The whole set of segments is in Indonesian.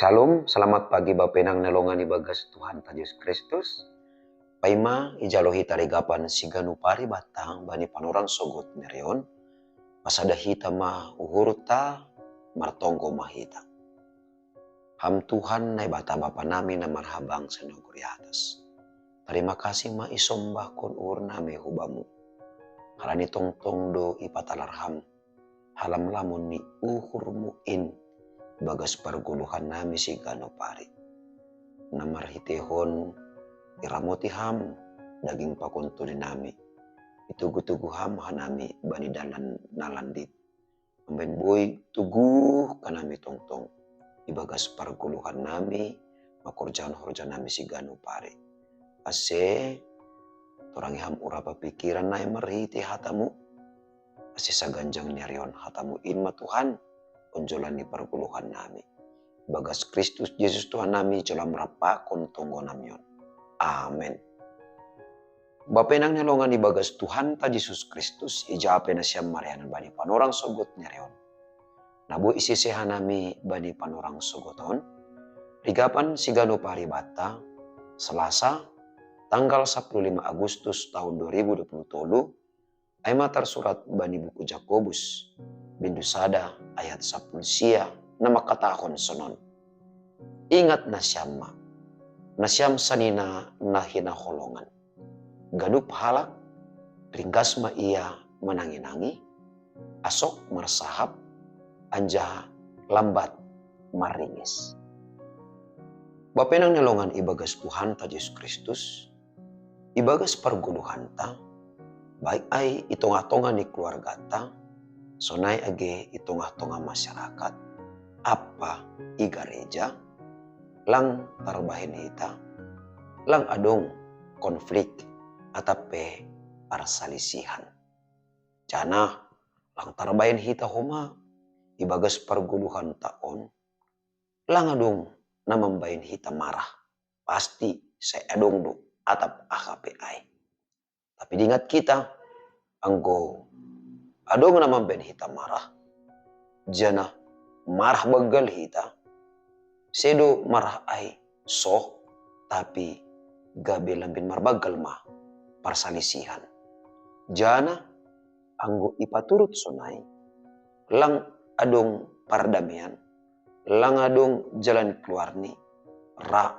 Shalom, selamat pagi Bapenang nalongan ibagas Tuhan Yesus Kristus. Paima ijalohi tarigapan siganu pari batang bani panorang sogot merion. Pasada hita ma uhuruta martonggo mahita. Ham Tuhan nai bata bapa nami na marhabang sa negeri atas. Terima kasih ma isombah kun nami hubamu. Harani tongtong do ipatalarham. Halam lamun ni uhurmuin. Bagas perguluhan nami si gano pari. Namar hitehon iramoti ham daging pakunto di nami. Itugu-tugu ham hanami bani dalan nalandit. Amben boy tugu kanami tongtong. Ibagas perguluhan nami makorjan-horjan nami si gano pari. Ase torangi ham urapa pikiran nai marhiti hatamu. Ase saganjang nyarion hatamu inma Tuhan. Onjolan di perguluhan nami. Bagas Kristus Yesus Tuhan nami dalam rapakon tonggo namion. Amin. Bapenang nyalongan di bagas Tuhan ta Yesus Kristus. Ijape na siyam marianan bani panorang sogot nyarion. Nabu isi sehan nami bani panorang sogoton. Rigapan sigano pari bata. Selasa tanggal 15 Agustus tahun 2020. Ay matar surat bani buku Jakobus. Bindusada ayat 10 sia na makatahon sonon. Ingat na siyam sanina na hinaholongan. Ganup halak, ringgas ma iya mananginangi, asok marsahap, anja lambat maringis. Bapenang nyalongan ibagas Tuhan ta Yesus Kristus, ibagas perguluhan ta, baik ay itonga-tonga ni keluarga ta, sonai age itongah-tongah masyarakat, apa i gereja, lang tarbahin hita, lang adong konflik atape parsalisihan. Jana lang tarbahin hita homa, ibagas perguluhan taon, lang adong namambahin hita marah, pasti saya adong do atap AKPI. Tapi diingat kita, anggo adong naman ben hita marah. Jana marah bagal hita. Sedo marah ay soh. Tapi gabi lambin marbagal mah parsalisihan. Jana anggo ipaturut sonay. Lang adong pardamian. Lang adong jalan keluar ni. Ra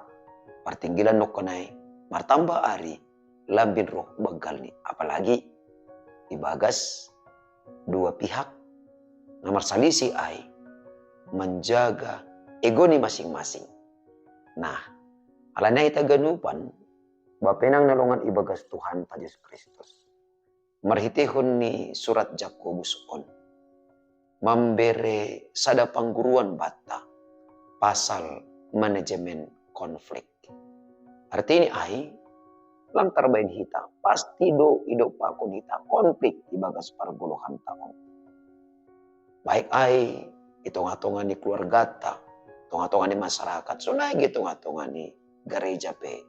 partinggilan no kanay. Martamba ari. Lambin roh bagal ni. Apalagi ibagas dua pihak nomor salisi ay menjaga ego ni masing-masing. Nah, alanya ita ganupan bapenang nalongan ibagas Tuhan ta Yesus Kristus. Marhitihon ni surat Jakobus on. Membere sada pangguruan bata pasal manajemen konflik. Artinya ay lang tarbain hita, pasti do hidup pakon hita konflik ibagas perguluhan taon. Baik ay itonga-tonga ni keluarga ta, tonga-tonga ni masyarakat, so na itonga-tonga ni gereja pe.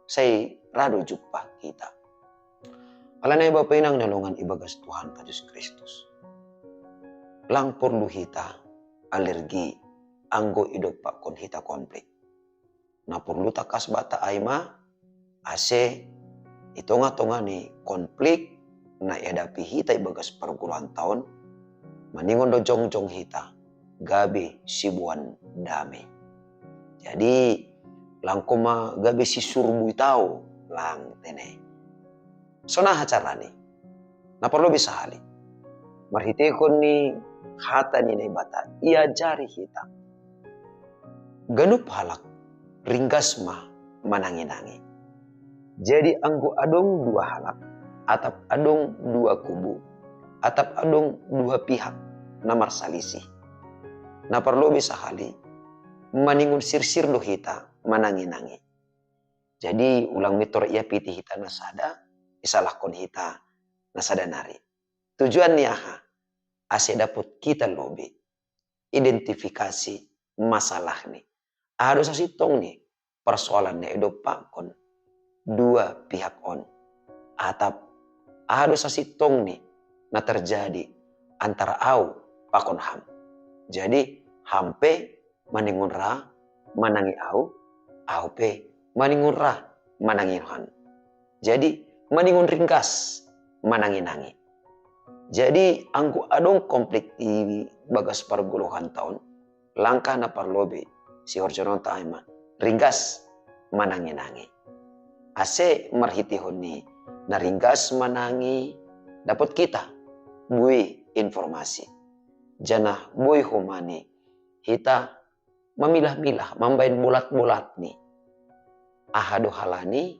Say rado jumpa kita. Alanay ba pinang nalungan ibagas Tuhan ta Yesus Kristus. Lang perlu hita alergi anggo hidup pakon hita konflik. Na perlu takas bata ay ma ase itonga-tonga ni konflik na iadapi hita ibagas perguluhan taon maningon do jong-jong hita gabi sibuan dami. Jadi lang kuma gabi si surbu tau lang tene. So na hacarani na perlu bisa hali marhitekon ni hata ni bata iajari hita ganup halak ringgas ma mananginangi. Jadi anggo adong dua halak, atap adong dua kubu, atap adong dua pihak na marsalisi. Na perlu bisa hali maningun sir-sir do hita mananginangi. Jadi ulang mitor ia piti hita nasada, isalahkon hita nasada nari. Tujuan niaha ase dapot kita lobi identifikasi masalah ni. Ada sasitong ni persoalan ni edo pakon. Dua pihak on. Atap ada sasitong ni na terjadi antara au pakon ham. Jadi hampe maningun ra manangi au pe maningun ra manangi han. Jadi maningun ringkas manangi nangi. Jadi angku adong konflik di bagas perguluhan tahun langkah na parlobe si orjonon taima ringkas manangi nangi. Ase marhiti honi na ringkas manangi dapat kita bui informasi. Jana bui humani kita memilah-milah mambain bulat-bulat nih. Ahadu halani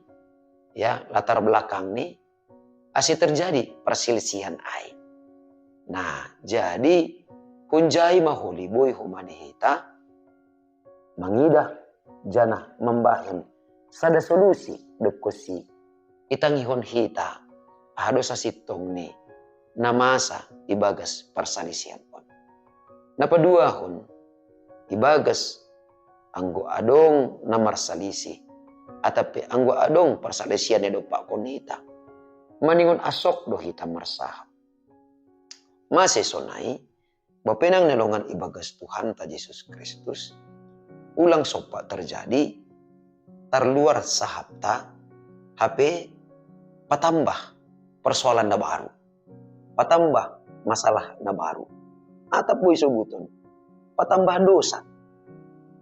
ya latar belakang nih asih terjadi perselisihan ai. Nah, jadi kunjai mahuli bui humani hita mangidah jana membahin sada solusi dokusi itangihon hita ahadu sasitong ni namasa ibagas perselisihan pon. Napa dua hun ibagas anggo adong namar salisi atape anggo adong perselisihan edo pak kon hita maningon asok do hita marsahap. Masih sonai bapenang nelongan ibagas Tuhan ta Yesus Kristus ulang sopa terjadi terluar sahapta HP patambah persoalan na baru patambah masalah na baru atau boy subuton patambah dosa.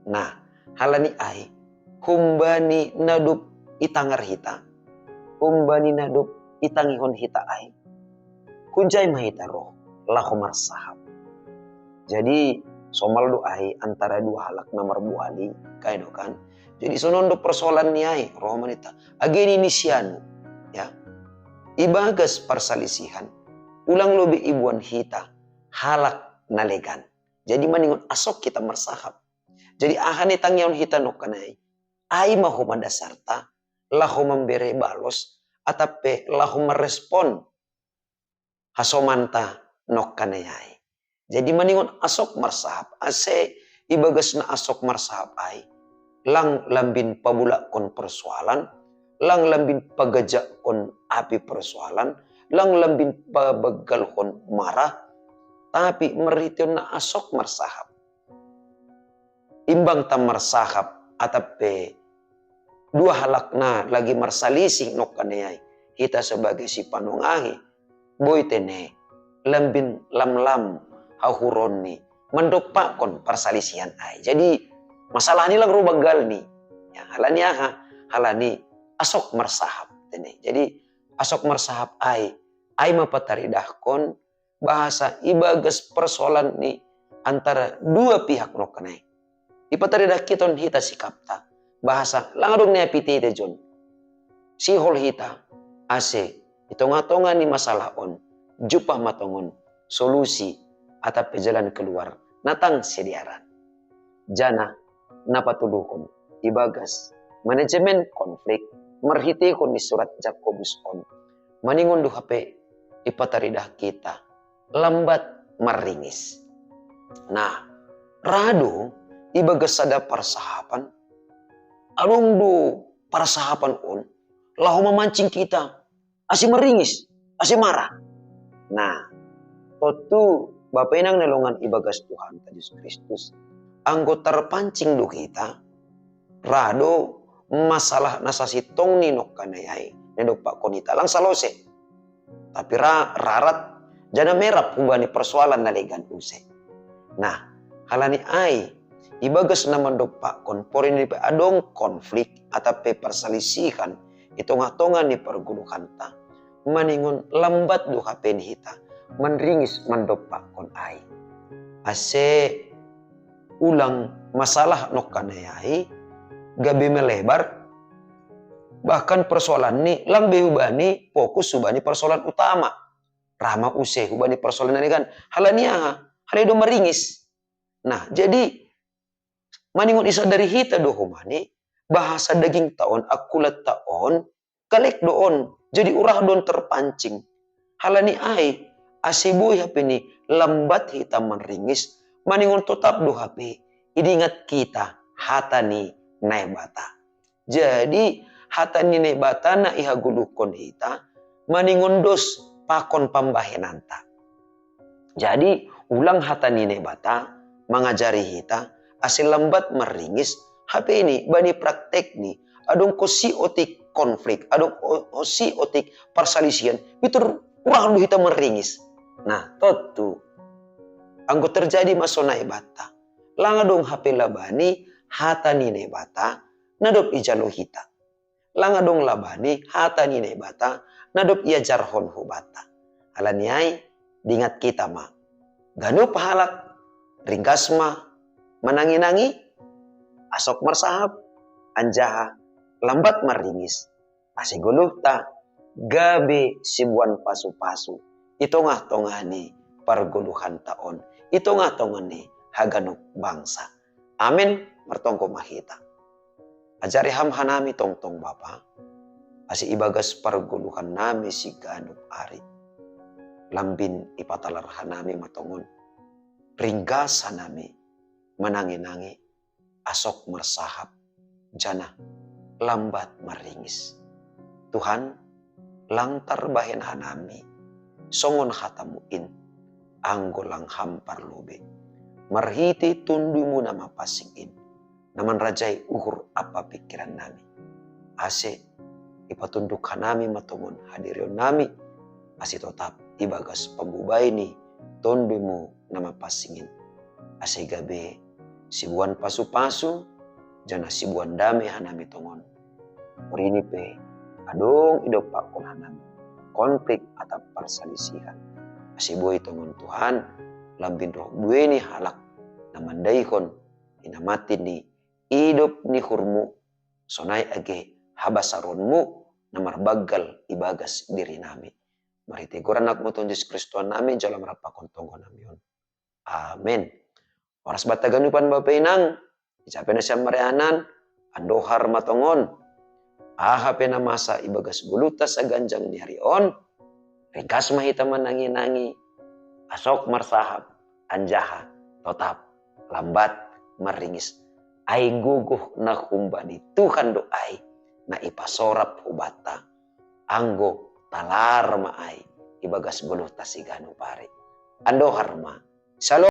Nah halani ai kumbani nadup itangar hita kumbani nadup itangihon hita ai kunjai mahita roh lahomar sahab. Jadi somal doai antara dua halak namar buali kayak kan. Jadi sonondo persoalan niai roh manita ageni nisianu ya ibagas persalisihan ulang lobi ibuan hita halak nalegan. Jadi maningon asok kita marsahap. Jadi ahani tangyaun hita nokanai ai mahu mandasarta lahu memberi balos atape lahu merespon hasomanta nokkanayai. Jadi maningon asok marsahap ase ibagas na asok marsahap ai lang lambin pabula kon persoalan lang lambin pagajak kon api persoalan lang lambin pabagal kon marah tapi merition na asok marsahap imbang tam marsahap atape dua halak na lagi marsalisi nokkanayai kita sebagai si panungahi boy tene lambin lam hahuron ni mendopak kon persalisian ai. Jadi masalah ini lang rubagal ni. Ya, halani asok marsahap tene. Jadi asok marsahap ai mapataridah kon bahasa ibagas persoalan ni antara dua pihak nokanai. Ipataridah kiton hita sikapta bahasa langadong ni apiti te jon. Sihol hita ase itonga-tonga ni masalah on jupah matongon solusi atau jalan keluar natang sediaran jana napatulukon ibagas manajemen konflik merhiti kon di surat Jakobus on maningon du HP ipataridah kita lambat meringis. Nah rado ibagas sada persahapan alung du persahapan on lahu memancing kita asih meringis asih marah. Nah totu bapenang nelongan ibagas Tuhan Yesus Kristus anggo terpancing do kita rado masalah nasasitong ni nokkanayai nedok pak konita lang salose tapi rarat jana merap hubani persoalan nalegan use. Nah halani ai ibagas naman do pak kon porin ni adong konflik atape perselisihan itonga-tonga ni perguluhan ta maningon lambat do hapen hita menringis mendopak kon ai ase ulang masalah nokkanayai gabe melebar bahkan persoalan ni lang behubani fokus subani persoalan utama rama use hubani persoalan ini kan halania haledo meringis. Nah jadi maningon isa dari hita do humani bahasa daging taon akulat taon kalek doon jadi urah don terpancing halani ai asibuy HP ni lambat hita meringis maningon tetap do HP idingat kita hata ni naibata. Jadi hata ni naibata na ihagulukon hita maningon dos pakon pambahenanta. Jadi ulang hata ni naibata mengajari hita Asil lambat meringis. HP ini bani praktek ni. Adong ko si otik konflik. Adong si otik persalisian. Itu kurang lu kita meringis. Nah, totu. Anggo terjadi masona bata. Langa dong HP labani. Hata nine bata. Nadop ijalo hita. Langa dong labani. Hata nine bata. Nadop ia jarhon hu bata. Alaniai. Dingat kita ma. Ganu pahalak. Ringkas ma. Manangi-nangi. Asok marsahap. Anjaha. Lambat maringis. Asiguluh ta. Gabe sibuan pasu-pasu. Ito nga tongani parguluhan taon. Ito nga tongani haganok bangsa. Amin. Martongko mahita. Ajari hamhanami tongtong Bapa. Asi ibagas parguluhan nami si ganop ari. Lambin ipatalarhan nami matongon. Ringgasa nami. Manangi-nangi. Asok marsahap. Jana. Lambat maringis. Tuhan, langtar bahen hanami. Songon hatamuin. Anggo lang hampar lobe. Marhiti tundumu nama pasingin. Naman rajai uhur apa pikiran nami. Ase ipatunduk hanami matongon hadirion nami. Ase tetap ibagas pambubay ni tundumu nama pasingin. Ase gabe sibuan pasu-pasu. Jana sibuan dame hanami tongon. Murini pe adong idop pakon hanami. Konflik atau perselisihan. Asiboy tongon Tuhan. Lambin roh bueni halak. Namandaikon. Inamatin ni idop ni hurmu. Sonai age habasaronmu. Namarbagal ibagas diri nami. Mari teguran anak mo Tuhan Yesus Kristus nami. Jalan rapakon tonggon nami yun. Amin. Oras bataganupan Bapak Inang. Icapai na siya marianan, andohar matongon. Ahape na masa ibagas gulutas sa ganjang ni harion. Ringkas mahita manangi-nangi. Asok marsahap, anjaha, totap, lambat, maringis. Ay guguh na humba di Tuhan doay na ipasorap hubata. Anggo talar maay ibagas gulutas si gano pare. Andohar ma. Shalom.